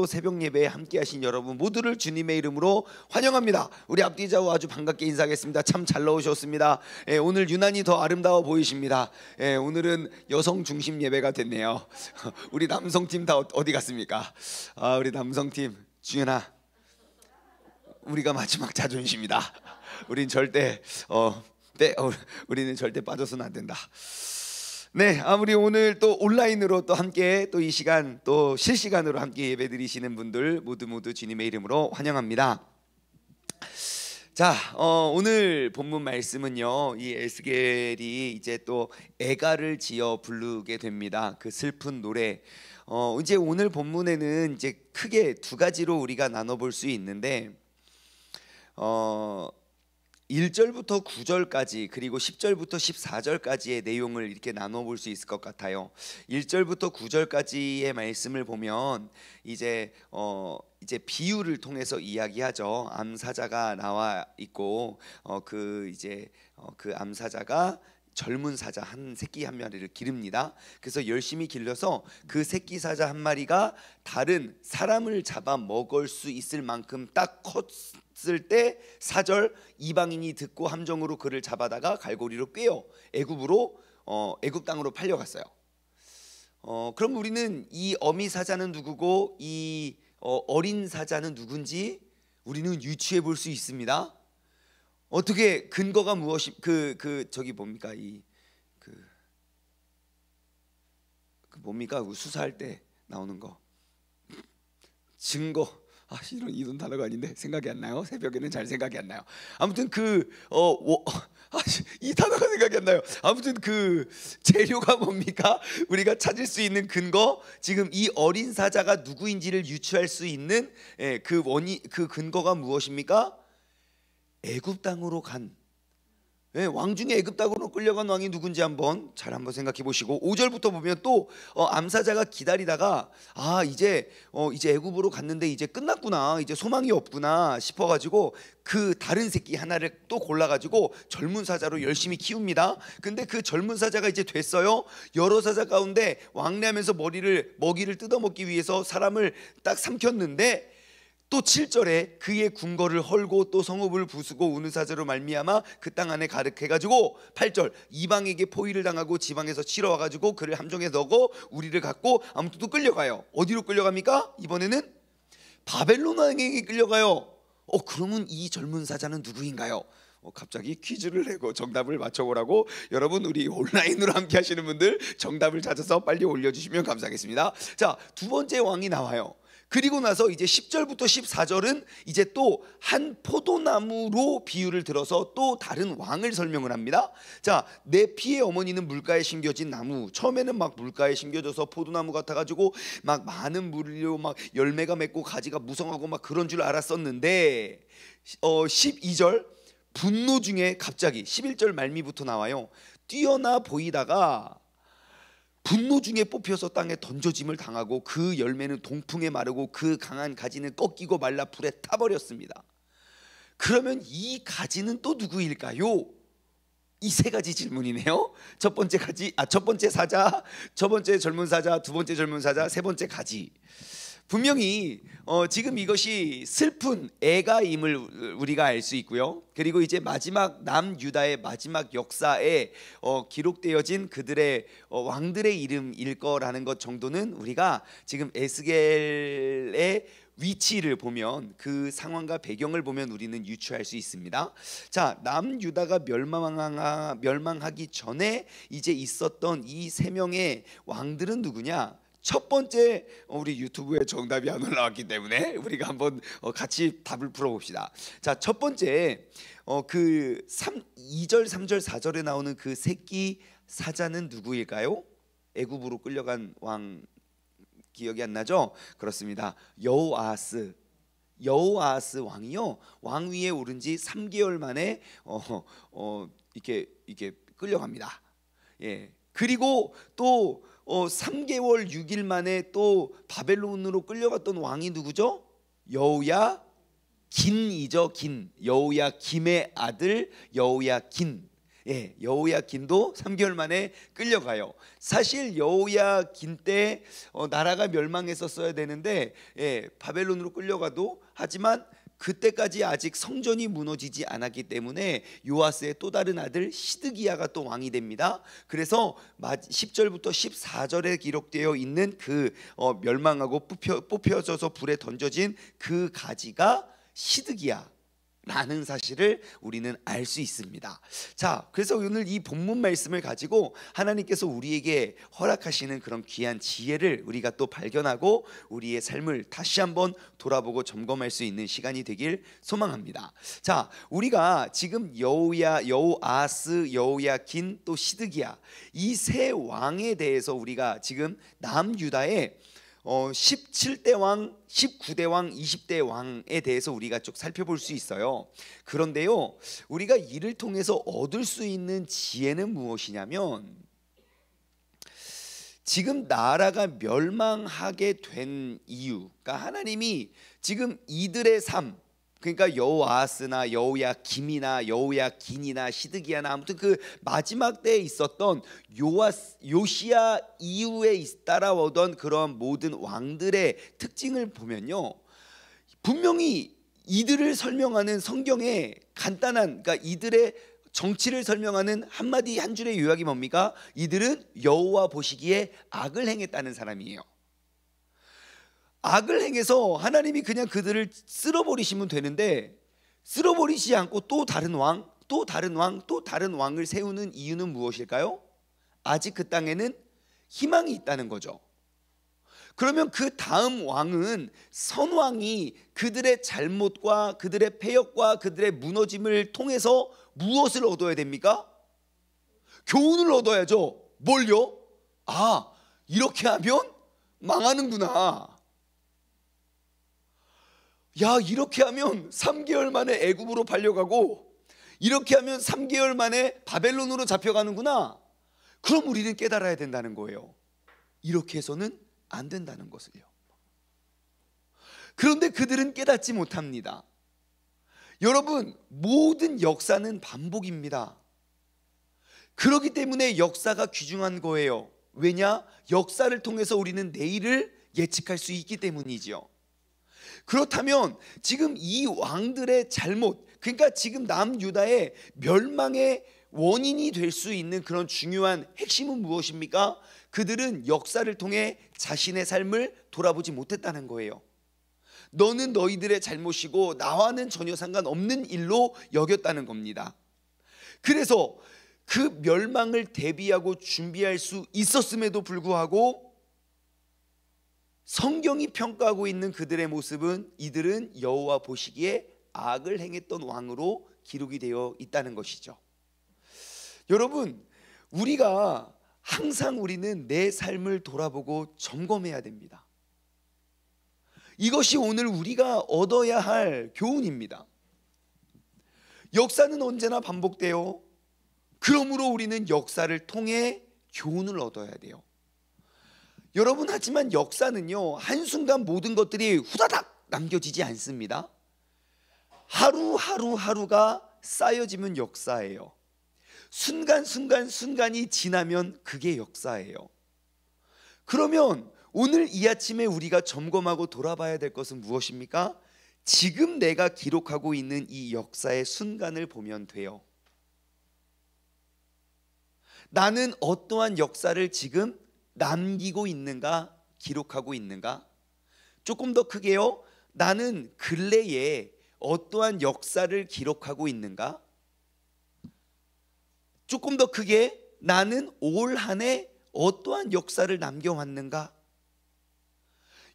또 새벽 예배에 함께하신 여러분 모두를 주님의 이름으로 환영합니다. 우리 앞뒤 좌우 아주 반갑게 인사하겠습니다. 참 잘 나오셨습니다. 오늘 유난히 더 아름다워 보이십니다. 오늘은 여성 중심 예배가 됐네요. 우리 남성팀 다 어디 갔습니까? 우리 남성팀 주연아, 우리가 마지막 자존심이다. 우린 절대 우리는 절대 빠져서는 안 된다. 네, 우리 오늘 또 온라인으로 또 함께 또 이 시간 또 실시간으로 함께 예배드리시는 분들 모두 주님의 이름으로 환영합니다. 자, 오늘 본문 말씀은요, 이 에스겔이 이제 또 애가를 지어 부르게 됩니다. 그 슬픈 노래. 이제 오늘 본문에는 이제 크게 두 가지로 우리가 나눠볼 수 있는데, 1절부터 9절까지 그리고 10절부터 14절까지의 내용을 이렇게 나눠볼 수 있을 것 같아요. 1절부터 9절까지의 말씀을 보면 이제 비유를 통해서 이야기하죠. 암사자가 나와 있고 그 암사자가 젊은 사자 한 새끼 한 마리를 기릅니다. 그래서 열심히 길러서 그 새끼 사자 한 마리가 다른 사람을 잡아 먹을 수 있을 만큼 딱 컸을 때 4절 이방인이 듣고 함정으로 그를 잡아다가 갈고리로 꿰어 애굽 땅으로 팔려갔어요. 그럼 우리는 이 어미 사자는 누구고 이 어린 사자는 누군지 우리는 유추해 볼 수 있습니다. 어떻게 근거가 무엇이 저기 뭡니까 뭡니까 수사할 때 나오는 거 증거 이런 단어가 아닌데 생각이 안 나요. 새벽에는 잘 생각이 안 나요. 아무튼 이 단어가 생각이 안 나요. 아무튼 그 재료가 뭡니까? 우리가 찾을 수 있는 근거, 지금 이 어린 사자가 누구인지를 유추할 수 있는 그 근거가 무엇입니까? 애굽 땅으로 간 왕 중에 애굽 땅으로 끌려간 왕이 누군지 한번 생각해 보시고 5절부터 보면 또 암사자가 기다리다가 이제 애굽으로 갔는데 이제 끝났구나, 이제 소망이 없구나 싶어가지고 그 다른 새끼 하나를 또 골라가지고 젊은 사자로 열심히 키웁니다. 근데 그 젊은 사자가 이제 됐어요. 여러 사자 가운데 왕래하면서 먹이를 뜯어먹기 위해서 사람을 딱 삼켰는데 또 7절에 그의 궁궐을 헐고 또 성읍을 부수고 우는 사자로 말미암아 그 땅 안에 가득해가지고 8절 이방에게 포위를 당하고 지방에서 치러 와가지고 그를 함정에 넣고 우리를 갖고 아무튼 또 끌려가요. 어디로 끌려갑니까? 이번에는 바벨론 왕에게 끌려가요. 그러면 이 젊은 사자는 누구인가요? 갑자기 퀴즈를 내고 정답을 맞춰보라고 여러분, 우리 온라인으로 함께 하시는 분들 정답을 찾아서 빨리 올려주시면 감사하겠습니다. 자, 두 번째 왕이 나와요. 그리고 나서 이제 10절부터 14절은 이제 또 한 포도나무로 비유를 들어서 또 다른 왕을 설명을 합니다. 자, 내 피의 어머니는 물가에 심겨진 나무. 처음에는 막 물가에 심겨져서 포도나무 같아가지고 막 많은 물로 막 열매가 맺고 가지가 무성하고 막 그런 줄 알았었는데 12절 분노 중에 갑자기 11절 말미부터 나와요. 뛰어나 보이다가 분노 중에 뽑혀서 땅에 던져짐을 당하고 그 열매는 동풍에 마르고 그 강한 가지는 꺾이고 말라 불에 타버렸습니다. 그러면 이 가지는 또 누구일까요? 이 세 가지 질문이네요. 첫 번째 사자, 첫 번째 젊은 사자, 두 번째 젊은 사자, 세 번째 가지. 분명히 지금 이것이 슬픈 애가임을 우리가 알 수 있고요. 그리고 이제 마지막 남유다의 마지막 역사에 기록되어진 그들의 왕들의 이름일 거라는 것 정도는 우리가 지금 에스겔의 위치를 보면, 그 상황과 배경을 보면 우리는 유추할 수 있습니다. 자, 남유다가 멸망하기 전에 이제 있었던 이 세 명의 왕들은 누구냐? 첫 번째, 우리 유튜브에 정답이 안 올라왔기 때문에 우리가 한번 같이 답을 풀어봅시다. 자, 첫 번째 2절, 3절, 4절에 나오는 그 새끼 사자는 누구일까요? 애굽으로 끌려간 왕 기억이 안 나죠? 그렇습니다. 여호아하스 왕이요, 왕 위에 오른 지 3개월 만에 이렇게 끌려갑니다. 예. 그리고 또 3개월 6일 만에 또 바벨론으로 끌려갔던 왕이 누구죠? 여호야긴이죠. 여호야김의 아들 여호야긴. 여호야긴도 3개월 만에 끌려가요. 사실 여호야긴 때 나라가 멸망했었어야 되는데 바벨론으로 끌려가도, 하지만 그때까지 아직 성전이 무너지지 않았기 때문에 요아스의 또 다른 아들 시드기야가 또 왕이 됩니다. 그래서 10절부터 14절에 기록되어 있는 그 멸망하고 뽑혀져서 불에 던져진 그 가지가 시드기야 라는 사실을 우리는 알 수 있습니다. 자, 그래서 오늘 이 본문 말씀을 가지고 하나님께서 우리에게 허락하시는 그런 귀한 지혜를 우리가 또 발견하고 우리의 삶을 다시 한번 돌아보고 점검할 수 있는 시간이 되길 소망합니다. 자, 우리가 지금 여호아스, 여호야긴, 또 시드기야, 이 세 왕에 대해서 우리가 지금 남유다의 17대 왕, 19대 왕, 20대 왕에 대해서 우리가 쭉 살펴볼 수 있어요. 그런데요, 우리가 이를 통해서 얻을 수 있는 지혜는 무엇이냐면, 지금 나라가 멸망하게 된 이유, 그러니까 하나님이 지금 이들의 삶, 그러니까 여호아스나 여호야김이나 여호야긴이나 시드기야나, 아무튼 그 마지막 때에 있었던 요시야 이후에 따라오던 그런 모든 왕들의 특징을 보면요, 분명히 이들을 설명하는 성경에 간단한, 그러니까 이들의 정치를 설명하는 한마디 한 줄의 요약이 뭡니까? 이들은 여호와 보시기에 악을 행했다는 사람이에요. 악을 행해서 하나님이 그냥 그들을 쓸어버리시면 되는데, 쓸어버리지 않고 또 다른 왕, 또 다른 왕, 또 다른 왕을 세우는 이유는 무엇일까요? 아직 그 땅에는 희망이 있다는 거죠. 그러면 그 다음 왕은, 선왕이 그들의 잘못과 그들의 패역과 그들의 무너짐을 통해서 무엇을 얻어야 됩니까? 교훈을 얻어야죠. 뭘요? 아, 이렇게 하면 망하는구나. 야, 이렇게 하면 3개월 만에 애굽으로 팔려가고, 이렇게 하면 3개월 만에 바벨론으로 잡혀가는구나. 그럼 우리는 깨달아야 된다는 거예요. 이렇게 해서는 안 된다는 것을요. 그런데 그들은 깨닫지 못합니다. 여러분, 모든 역사는 반복입니다. 그렇기 때문에 역사가 귀중한 거예요. 왜냐? 역사를 통해서 우리는 내일을 예측할 수 있기 때문이죠. 그렇다면 지금 이 왕들의 잘못, 그러니까 지금 남유다의 멸망의 원인이 될 수 있는 그런 중요한 핵심은 무엇입니까? 그들은 역사를 통해 자신의 삶을 돌아보지 못했다는 거예요. 너는 너희들의 잘못이고 나와는 전혀 상관없는 일로 여겼다는 겁니다. 그래서 그 멸망을 대비하고 준비할 수 있었음에도 불구하고 성경이 평가하고 있는 그들의 모습은, 이들은 여호와 보시기에 악을 행했던 왕으로 기록이 되어 있다는 것이죠. 여러분, 우리가 항상 우리는 내 삶을 돌아보고 점검해야 됩니다. 이것이 오늘 우리가 얻어야 할 교훈입니다. 역사는 언제나 반복돼요. 그러므로 우리는 역사를 통해 교훈을 얻어야 돼요. 여러분, 하지만 역사는요, 한순간 모든 것들이 후다닥 남겨지지 않습니다. 하루가 쌓여지면 역사예요. 순간이 지나면 그게 역사예요. 그러면 오늘 이 아침에 우리가 점검하고 돌아봐야 될 것은 무엇입니까? 지금 내가 기록하고 있는 이 역사의 순간을 보면 돼요. 나는 어떠한 역사를 지금 남기고 있는가, 기록하고 있는가? 조금 더 크게요, 나는 근래에 어떠한 역사를 기록하고 있는가? 조금 더 크게, 나는 올 한 해 어떠한 역사를 남겨왔는가?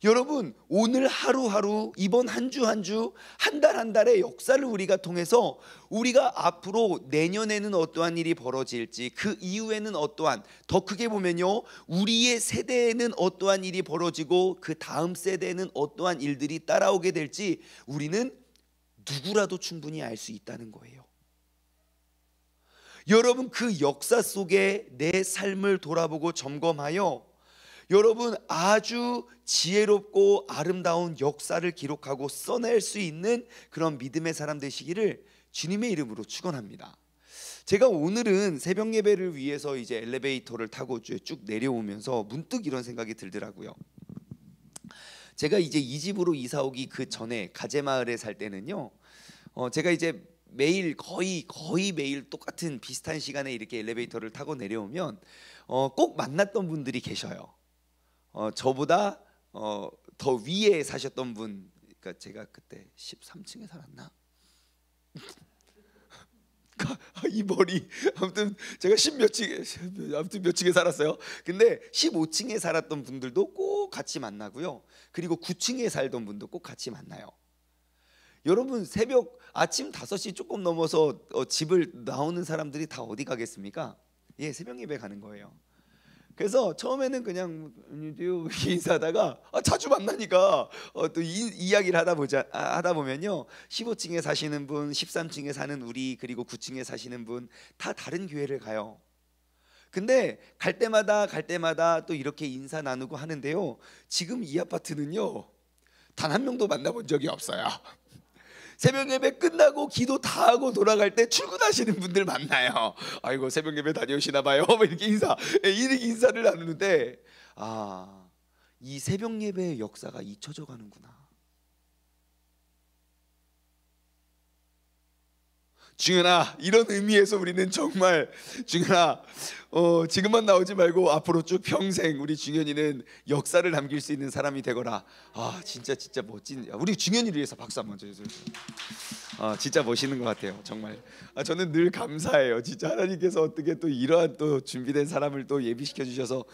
여러분, 오늘 하루하루, 이번 한 주 한 주, 한 달 한 달의 역사를 우리가 통해서 우리가 앞으로 내년에는 어떠한 일이 벌어질지, 그 이후에는 어떠한, 더 크게 보면요, 우리의 세대에는 어떠한 일이 벌어지고 그 다음 세대에는 어떠한 일들이 따라오게 될지 우리는 누구라도 충분히 알 수 있다는 거예요. 여러분, 그 역사 속에 내 삶을 돌아보고 점검하여 여러분, 아주 지혜롭고 아름다운 역사를 기록하고 써낼 수 있는 그런 믿음의 사람 되시기를 주님의 이름으로 축원합니다. 제가 오늘은 새벽 예배를 위해서 이제 엘리베이터를 타고 쭉 내려오면서 문득 이런 생각이 들더라고요. 제가 이제 이 집으로 이사 오기 그 전에 가재마을에 살 때는요, 제가 이제 매일 거의 매일 똑같은 비슷한 시간에 이렇게 엘리베이터를 타고 내려오면 꼭 만났던 분들이 계셔요. 저보다 더 위에 사셨던 분, 그러니까 제가 그때 13층에 살았나? 이 머리, 아무튼 제가 10몇 층에, 아무튼 몇 층에 살았어요. 근데 15층에 살았던 분들도 꼭 같이 만나고요. 그리고 9층에 살던 분도 꼭 같이 만나요. 여러분, 아침 5시 조금 넘어서 집을 나오는 사람들이 다 어디 가겠습니까? 예, 새벽 예배 가는 거예요. 그래서 처음에는 그냥 이렇게 인사하다가 자주 만나니까 또 이야기를 하다 보면요, 15층에 사시는 분, 13층에 사는 우리, 그리고 9층에 사시는 분 다 다른 교회를 가요. 근데 갈 때마다 또 이렇게 인사 나누고 하는데요, 지금 이 아파트는요, 단 한 명도 만나본 적이 없어요. 새벽 예배 끝나고 기도 다 하고 돌아갈 때 출근하시는 분들 만나요. 아이고, 새벽 예배 다녀오시나 봐요. 이렇게 인사를 나누는데, 이 새벽 예배의 역사가 잊혀져 가는구나. 중현아, 이런 의미에서 우리는 정말, 중현아, 지금만 나오지 말고 앞으로 쭉 평생 우리 중현이는 역사를 남길 수 있는 사람이 되거라. 진짜 멋진, 우리 중현이를 위해서 박수 한번 쳐주세요. 진짜 멋있는 것 같아요, 정말. 저는 늘 감사해요. 진짜 하나님께서 어떻게 또 이러한 또 준비된 사람을 또 예비시켜 주셔서,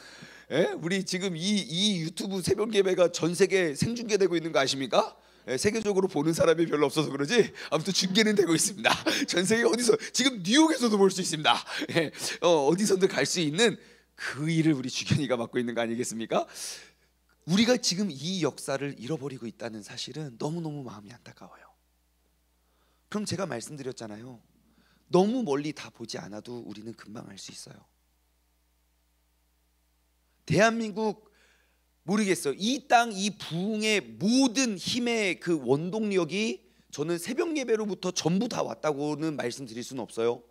우리 지금 이 유튜브 새벽 예배가 전 세계 생중계되고 있는 거 아십니까? 세계적으로 보는 사람이 별로 없어서 그러지 아무튼 중계는 되고 있습니다. 전 세계 어디서, 지금 뉴욕에서도 볼 수 있습니다. 어디서든 갈 수 있는 그 일을 우리 주견이가 맡고 있는 거 아니겠습니까? 우리가 지금 이 역사를 잃어버리고 있다는 사실은 너무너무 마음이 안타까워요. 그럼 제가 말씀드렸잖아요, 너무 멀리 다 보지 않아도 우리는 금방 알 수 있어요. 대한민국, 모르겠어요. 이 땅, 이 부흥의 모든 힘의 그 원동력이 저는 새벽 예배로부터 전부 다 왔다고는 말씀드릴 수는 없어요.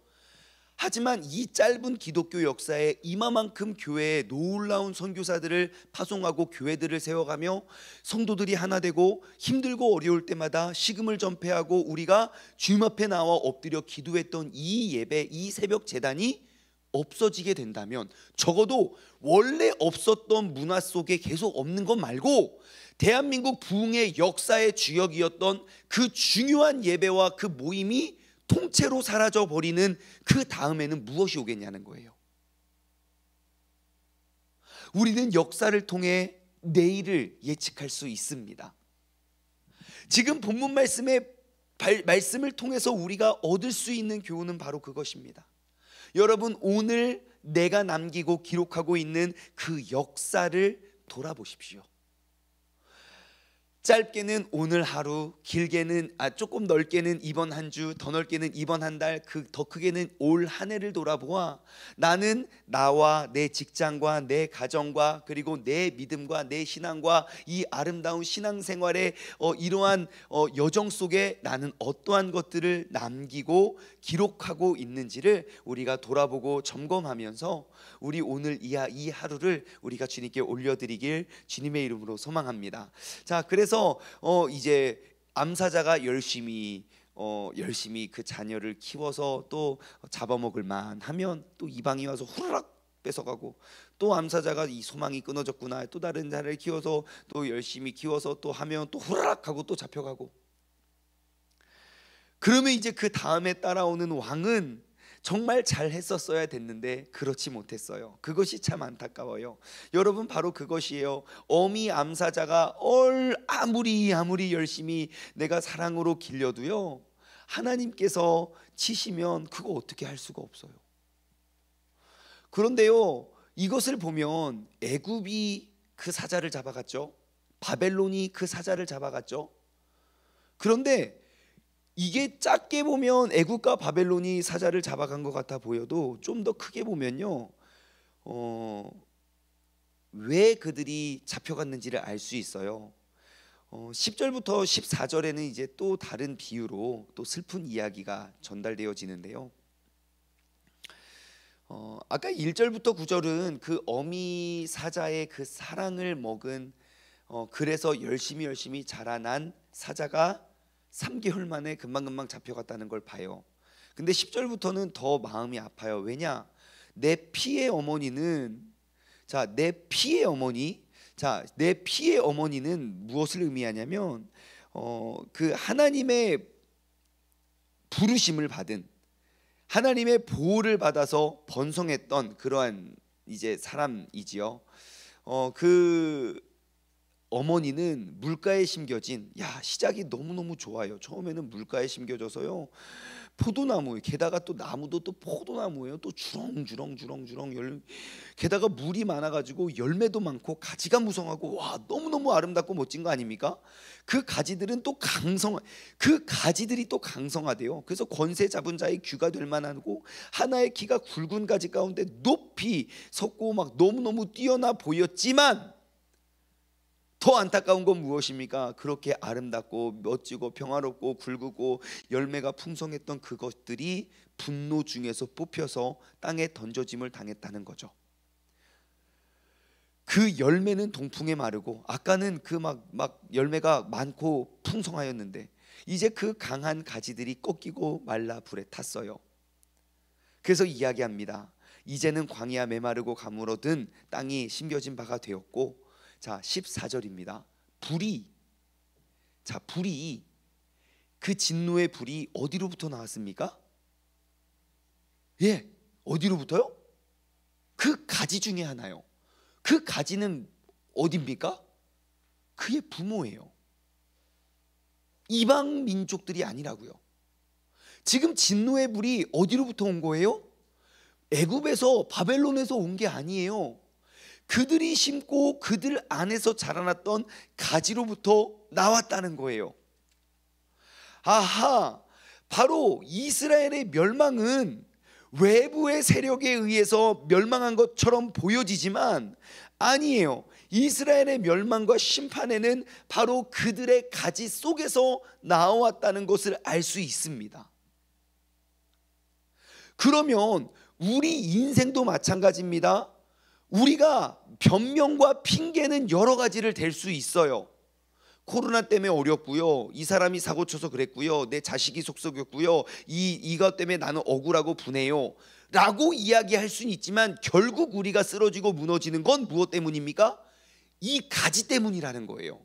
하지만 이 짧은 기독교 역사에 이마만큼 교회에 놀라운 선교사들을 파송하고 교회들을 세워가며 성도들이 하나 되고 힘들고 어려울 때마다 식음을 전폐하고 우리가 주님 앞에 나와 엎드려 기도했던 이 예배, 이 새벽 제단이 없어지게 된다면, 적어도 원래 없었던 문화 속에 계속 없는 것 말고 대한민국 부흥의 역사의 주역이었던 그 중요한 예배와 그 모임이 통째로 사라져 버리는 그 다음에는 무엇이 오겠냐는 거예요. 우리는 역사를 통해 내일을 예측할 수 있습니다. 지금 본문 말씀을 통해서 우리가 얻을 수 있는 교훈은 바로 그것입니다. 여러분, 오늘 내가 남기고 기록하고 있는 그 역사를 돌아보십시오. 짧게는 오늘 하루, 길게는 조금 넓게는 이번 한 주, 더 넓게는 이번 한 달, 더 크게는 올 한 해를 돌아보아 나는 나와 내 직장과 내 가정과 그리고 내 믿음과 내 신앙과 이 아름다운 신앙생활의 이러한 여정 속에 나는 어떠한 것들을 남기고 기록하고 있는지를 우리가 돌아보고 점검하면서 우리 오늘 이 하루를 우리가 주님께 올려드리길 주님의 이름으로 소망합니다. 자, 그래서 이제 암사자가 열심히 그 자녀를 키워서 또 잡아먹을 만하면 또 이방이 와서 후루락 뺏어가고, 또 암사자가 이 소망이 끊어졌구나, 또 다른 자를 키워서 또 열심히 키워서 또 하면 또 후루락 하고 또 잡혀가고, 그러면 이제 그 다음에 따라오는 왕은 정말 잘 했었어야 됐는데 그렇지 못했어요. 그것이 참 안타까워요. 여러분, 바로 그것이에요. 어미 암사자가 아무리 열심히 내가 사랑으로 길려도요, 하나님께서 치시면 그거 어떻게 할 수가 없어요. 그런데요, 이것을 보면 애굽이 그 사자를 잡아갔죠. 바벨론이 그 사자를 잡아갔죠. 그런데 이게 작게 보면 애굽과 바벨론이 사자를 잡아간 것 같아 보여도 좀 더 크게 보면요, 왜 그들이 잡혀갔는지를 알 수 있어요. 10절부터 14절에는 이제 또 다른 비유로 또 슬픈 이야기가 전달되어지는데요, 아까 1절부터 9절은 그 어미 사자의 그 사랑을 먹은 그래서 열심히 자라난 사자가 3개월 만에 금방금방 잡혀갔다는 걸 봐요. 근데 10절부터는 더 마음이 아파요. 왜냐? 내 피의 어머니는 내 피의 어머니는 무엇을 의미하냐면 그 하나님의 부르심을 받은, 하나님의 보호를 받아서 번성했던 그러한 이제 사람이지요. 그 어머니는 물가에 심겨진, 시작이 너무너무 좋아요. 처음에는 물가에 심겨져서요, 포도나무, 게다가 또 나무도 또 포도나무예요. 또 주렁주렁 게다가 물이 많아가지고 열매도 많고 가지가 무성하고, 너무너무 아름답고 멋진 거 아닙니까? 그 가지들이 또 강성하대요. 그래서 권세 잡은 자의 귀가 될 만하고, 하나의 키가 굵은 가지 가운데 높이 섰고 막 너무너무 뛰어나 보였지만, 더 안타까운 건 무엇입니까? 그렇게 아름답고 멋지고 평화롭고 굵고 열매가 풍성했던 그것들이 분노 중에서 뽑혀서 땅에 던져짐을 당했다는 거죠. 그 열매는 동풍에 마르고, 아까는 그 막 열매가 많고 풍성하였는데 이제 그 강한 가지들이 꺾이고 말라 불에 탔어요. 그래서 이야기합니다. 이제는 광야 메마르고 가물어든 땅이 심겨진 바가 되었고, 14절입니다. 불이 그 진노의 불이 어디로부터 나왔습니까? 어디로부터요? 그 가지 중에 하나요. 그 가지는 어디입니까? 그의 부모예요. 이방 민족들이 아니라고요. 지금 진노의 불이 어디로부터 온 거예요? 애굽에서, 바벨론에서 온 게 아니에요. 그들이 심고 그들 안에서 자라났던 가지로부터 나왔다는 거예요. 바로 이스라엘의 멸망은 외부의 세력에 의해서 멸망한 것처럼 보여지지만 아니에요. 이스라엘의 멸망과 심판에는 바로 그들의 가지 속에서 나왔다는 것을 알 수 있습니다. 그러면 우리 인생도 마찬가지입니다. 우리가 변명과 핑계는 여러 가지를 댈 수 있어요. 코로나 때문에 어렵고요, 이 사람이 사고 쳐서 그랬고요, 내 자식이 속썩였고요, 이것 때문에 나는 억울하고 분해요 라고 이야기할 수는 있지만, 결국 우리가 쓰러지고 무너지는 건 무엇 때문입니까? 이 가지 때문이라는 거예요.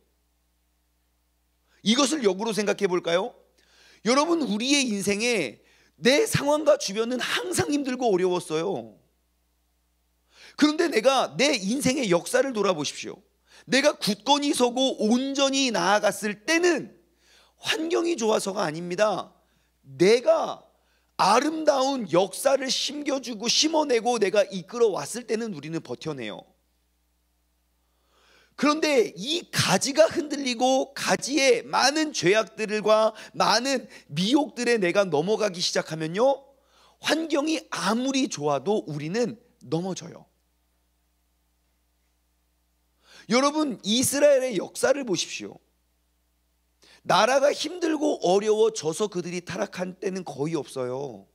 이것을 역으로 생각해 볼까요? 여러분, 우리의 인생에 내 상황과 주변은 항상 힘들고 어려웠어요. 그런데 내가 내 인생의 역사를 돌아보십시오. 내가 굳건히 서고 온전히 나아갔을 때는 환경이 좋아서가 아닙니다. 내가 아름다운 역사를 심겨주고 심어내고 내가 이끌어 왔을 때는 우리는 버텨내요. 그런데 이 가지가 흔들리고 가지의 많은 죄악들과 많은 미혹들에 내가 넘어가기 시작하면요, 환경이 아무리 좋아도 우리는 넘어져요. 여러분, 이스라엘의 역사를 보십시오. 나라가 힘들고 어려워져서 그들이 타락한 때는 거의 없어요.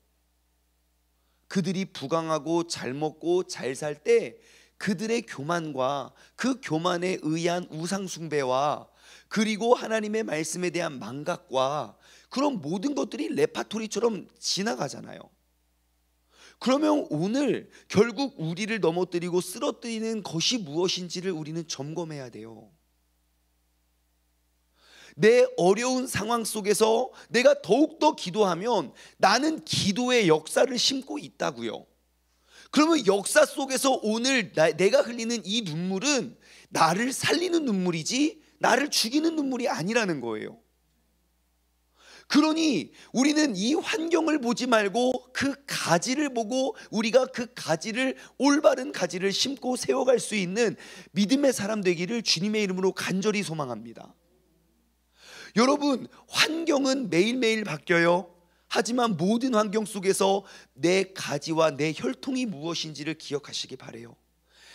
그들이 부강하고 잘 먹고 잘 살 때 그들의 교만과 그 교만에 의한 우상 숭배와 그리고 하나님의 말씀에 대한 망각과 그런 모든 것들이 레파토리처럼 지나가잖아요. 그러면 오늘 결국 우리를 넘어뜨리고 쓰러뜨리는 것이 무엇인지를 우리는 점검해야 돼요. 내 어려운 상황 속에서 내가 더욱더 기도하면 나는 기도의 역사를 심고 있다고요. 그러면 역사 속에서 오늘 내가 흘리는 이 눈물은 나를 살리는 눈물이지 나를 죽이는 눈물이 아니라는 거예요. 그러니 우리는 이 환경을 보지 말고 그 가지를 보고 우리가 그 가지를, 올바른 가지를 심고 세워갈 수 있는 믿음의 사람 되기를 주님의 이름으로 간절히 소망합니다. 여러분, 환경은 매일매일 바뀌어요. 하지만 모든 환경 속에서 내 가지와 내 혈통이 무엇인지를 기억하시기 바라요.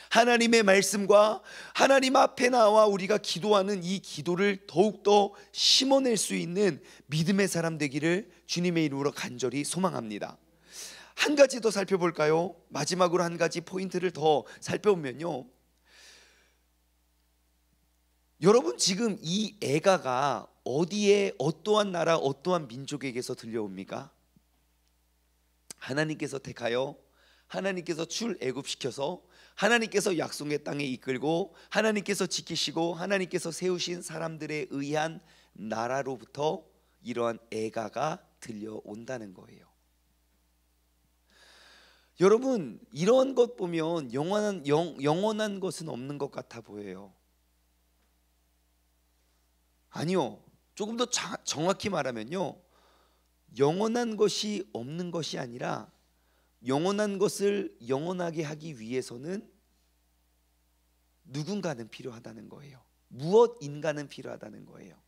하나님의 말씀과 하나님 앞에 나와 우리가 기도하는 이 기도를 더욱더 심어낼 수 있는 믿음의 사람 되기를 주님의 이름으로 간절히 소망합니다. 한 가지 더 살펴볼까요? 마지막으로 한 가지 포인트를 더 살펴보면요, 여러분 지금 이 애가가 어디에, 어떠한 나라, 어떠한 민족에게서 들려옵니까? 하나님께서 택하여, 하나님께서 출애굽시켜서, 하나님께서 약속의 땅에 이끌고, 하나님께서 지키시고, 하나님께서 세우신 사람들에 의한 나라로부터 이러한 애가가 들려온다는 거예요. 여러분, 이러한 것 보면 영원한 것은 없는 것 같아 보여요. 아니요, 조금 더 정확히 말하면요, 영원한 것이 없는 것이 아니라 영원한 것을 영원하게 하기 위해서는 누군가는 필요하다는 거예요. 무엇인가는 필요하다는 거예요.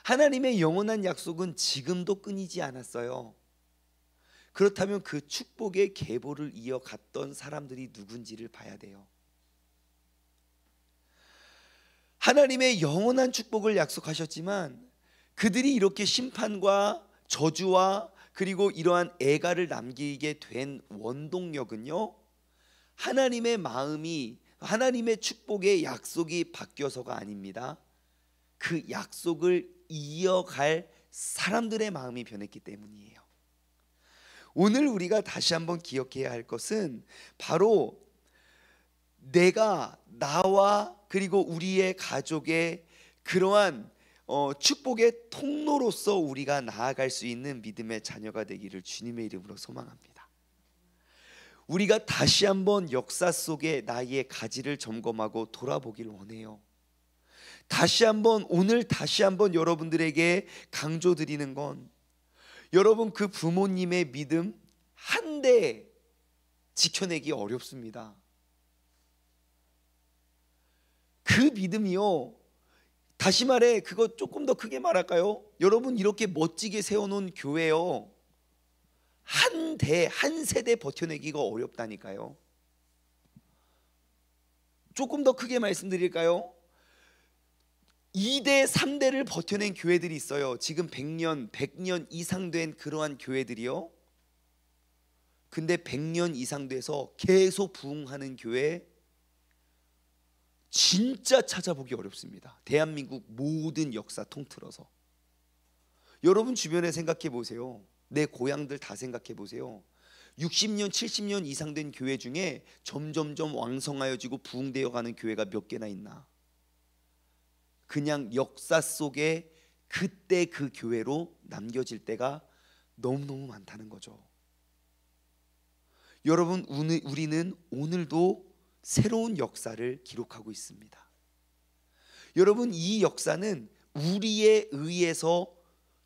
하나님의 영원한 약속은 지금도 끊이지 않았어요. 그렇다면 그 축복의 계보를 이어갔던 사람들이 누군지를 봐야 돼요. 하나님의 영원한 축복을 약속하셨지만 그들이 이렇게 심판과 저주와 그리고 이러한 애가를 남기게 된 원동력은요, 하나님의 마음이, 하나님의 축복의 약속이 바뀌어서가 아닙니다. 그 약속을 이어갈 사람들의 마음이 변했기 때문이에요. 오늘 우리가 다시 한번 기억해야 할 것은 바로 내가, 나와 그리고 우리의 가족의 그러한 축복의 통로로서 우리가 나아갈 수 있는 믿음의 자녀가 되기를 주님의 이름으로 소망합니다. 우리가 다시 한번 역사 속에 나의 가지를 점검하고 돌아보길 원해요. 오늘 다시 한번 여러분들에게 강조드리는 건, 여러분 그 부모님의 믿음 한 대 지켜내기 어렵습니다. 그 믿음이요, 다시 말해 그거 조금 더 크게 말할까요? 여러분 이렇게 멋지게 세워놓은 교회요, 한 세대 버텨내기가 어렵다니까요. 조금 더 크게 말씀드릴까요? 2대 3대를 버텨낸 교회들이 있어요. 지금 100년 이상 된 그러한 교회들이요. 근데 100년 이상 돼서 계속 부흥하는 교회 진짜 찾아보기 어렵습니다. 대한민국 모든 역사 통틀어서. 여러분 주변에 생각해 보세요. 내 고향들 다 생각해 보세요. 60년 70년 이상 된 교회 중에 점점점 왕성하여지고 부흥되어 가는 교회가 몇 개나 있나? 그냥 역사 속에 그때 그 교회로 남겨질 때가 너무너무 많다는 거죠. 여러분 우리는 오늘도 새로운 역사를 기록하고 있습니다. 여러분 이 역사는 우리에 의해서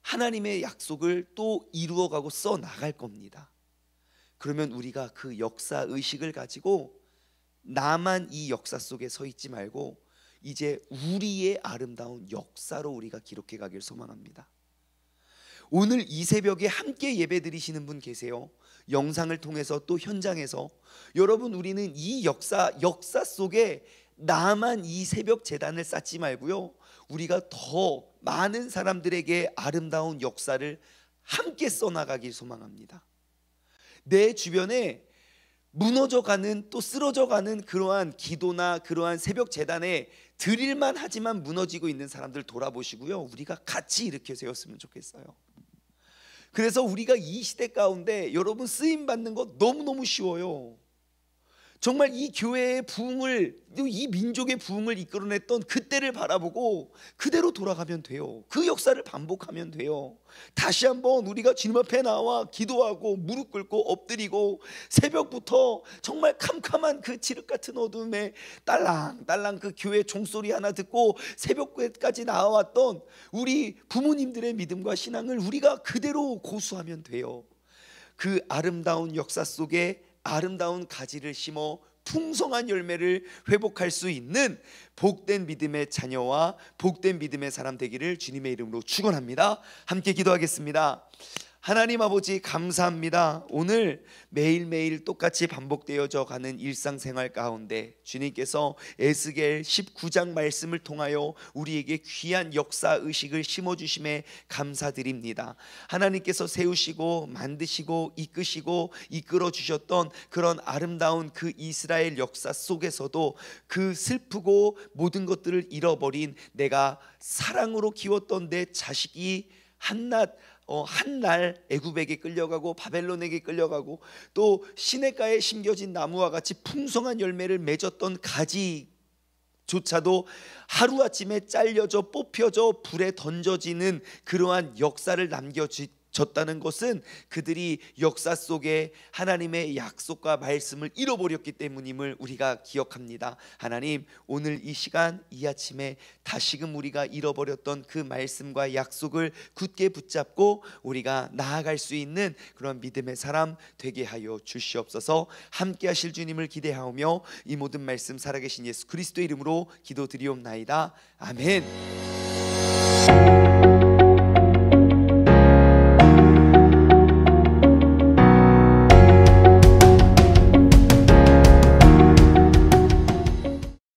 하나님의 약속을 또 이루어가고 써나갈 겁니다. 그러면 우리가 그 역사 의식을 가지고 나만 이 역사 속에 서 있지 말고 이제 우리의 아름다운 역사로 우리가 기록해 가길 소망합니다. 오늘 이 새벽에 함께 예배 드리시는 분 계세요. 영상을 통해서 또 현장에서 여러분 우리는 이 역사 속에 나만 이 새벽 제단을 쌓지 말고요, 우리가 더 많은 사람들에게 아름다운 역사를 함께 써나가길 소망합니다. 내 주변에 무너져가는 또 쓰러져가는 그러한 기도나 그러한 새벽 제단에 드릴만 하지만 무너지고 있는 사람들 돌아보시고요, 우리가 같이 일으켜 세웠으면 좋겠어요. 그래서 우리가 이 시대 가운데 여러분 쓰임 받는 거 너무너무 쉬워요. 정말 이 교회의 부흥을, 이 민족의 부흥을 이끌어냈던 그때를 바라보고 그대로 돌아가면 돼요. 그 역사를 반복하면 돼요. 다시 한번 우리가 주님 앞에 나와 기도하고 무릎 꿇고 엎드리고 새벽부터 정말 캄캄한 그 칠흑 같은 어둠에 딸랑딸랑 그 교회 종소리 하나 듣고 새벽까지 나와왔던 우리 부모님들의 믿음과 신앙을 우리가 그대로 고수하면 돼요. 그 아름다운 역사 속에 아름다운 가지를 심어 풍성한 열매를 회복할 수 있는 복된 믿음의 자녀와 복된 믿음의 사람 되기를 주님의 이름으로 축원합니다. 함께 기도하겠습니다. 하나님 아버지 감사합니다. 오늘 매일매일 똑같이 반복되어져 가는 일상생활 가운데 주님께서 에스겔 19장 말씀을 통하여 우리에게 귀한 역사의식을 심어주심에 감사드립니다. 하나님께서 세우시고 만드시고 이끄시고 이끌어 주셨던 그런 아름다운 그 이스라엘 역사 속에서도 그 슬프고 모든 것들을 잃어버린 내가 사랑으로 키웠던 내 자식이 한날 애굽에게 끌려가고 바벨론에게 끌려가고 또 시냇가에 심겨진 나무와 같이 풍성한 열매를 맺었던 가지조차도 하루아침에 잘려져 뽑혀져 불에 던져지는 그러한 역사를 남겨졌다는 것은 그들이 역사 속에 하나님의 약속과 말씀을 잃어버렸기 때문임을 우리가 기억합니다. 하나님, 오늘 이 시간 이 아침에 다시금 우리가 잃어버렸던 그 말씀과 약속을 굳게 붙잡고 우리가 나아갈 수 있는 그런 믿음의 사람 되게 하여 주시옵소서. 함께 하실 주님을 기대하며 이 모든 말씀 살아계신 예수 그리스도의 이름으로 기도드리옵나이다. 아멘.